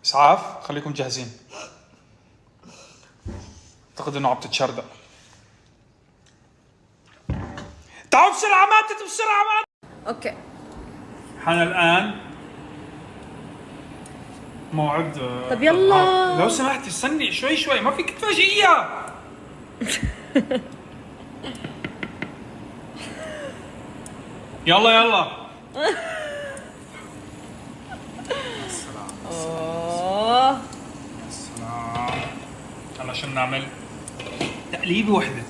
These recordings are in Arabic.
اسعاف، خليكم جاهزين. اعتقد انه عم تتشردق. تعالوا بسرعه، ماتت بسرعه ماتت. اوكي حان الان موعد. طب يلا. لو سمحت استني شوي شوي، ما فيك تفاجئيها. يلا يلا. اوه السلام. هلا شو بنعمل؟ تقليبه وحده.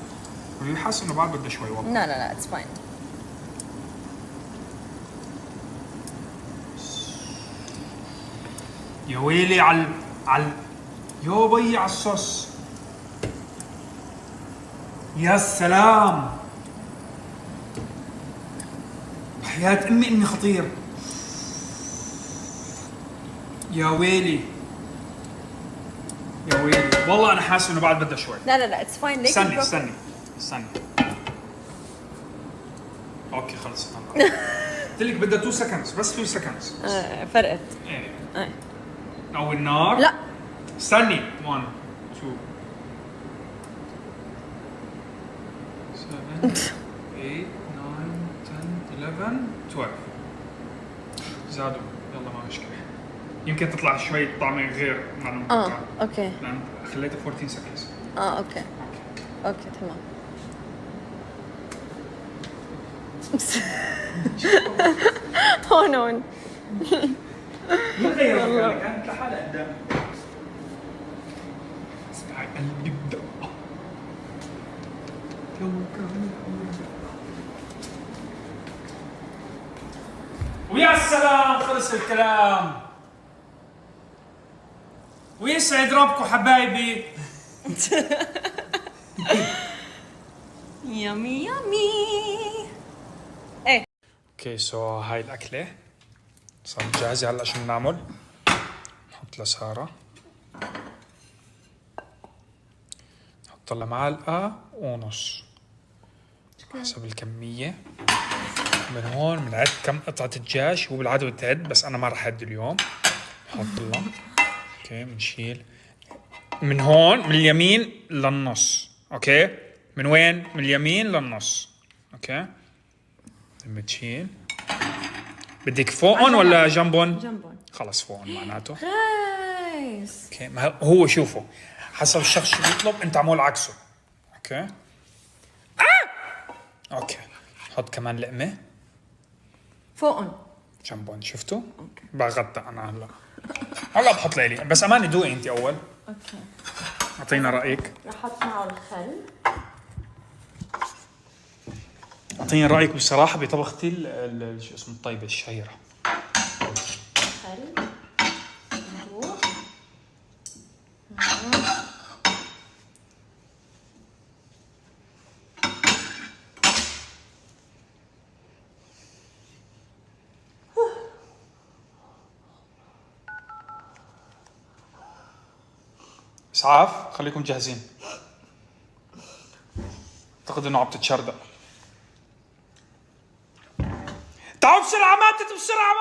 حاسس انه بعد بده شوي وقت. لا لا لا اتس فاين. يا ويلي على يا بي على الصوص. يا سلام، حياة امي اني خطير. يا ويلي يا ويلي، والله انا حاسس انه بعد بدها شوي. لا لا لا اتس فاين. استني. اوكي خلص. قلت لك بدها 2 سكندز، بس 2 سكندز. فرقت. ايه. او النار. لا استني. 1 2 7 8 9 10 11 12. زادوا. يلا ما مشكلة. يمكن تطلع شوي طعمة غير مع المتوقع. اوكي. لأن خليتها 14 سكندز. اوكي تمام. هون ما غير مكانك، كانت لحالها قدامي. اسمعي قلبي بدق. ويا سلام، خلص الكلام. ويسعد ربكم حبايبي. يامي ايه. اوكي سو هاي الاكله صارت جاهزه. هلا شو بنعمل؟ نحط لساره، نحط لها معلقه ونص حسب الكميه. من هون بنعد كم قطعه دجاج. هو بالعاده بتعد بس انا ما راح اعد اليوم. نحط لها. اوكي بنشيل من هون من اليمين للنص. اوكي من وين؟ من اليمين للنص. اوكي بتشيل. بدك فوقهم ولا جنبهم؟ جنبهم. خلص فوقهم معناته. نايس. اوكي ما هو شوفوا حسب الشخص شو بيطلب انت عمول عكسه. اوكي اوكي حط كمان لقمه فوقهم جنبهم. شفتوا؟ بغطى انا هلا بحط ليلي. بس اماني دوقي انت اول. اوكي اعطينا رايك. رح احط معه الخل. اعطيني رايك بصراحه بطبختي شو اسمه الطيبه الشهيره. خل مروح. اسعاف، خليكم جاهزين. اعتقد انه عم تتشردق. تعالوا بسرعه، ماتت بسرعه.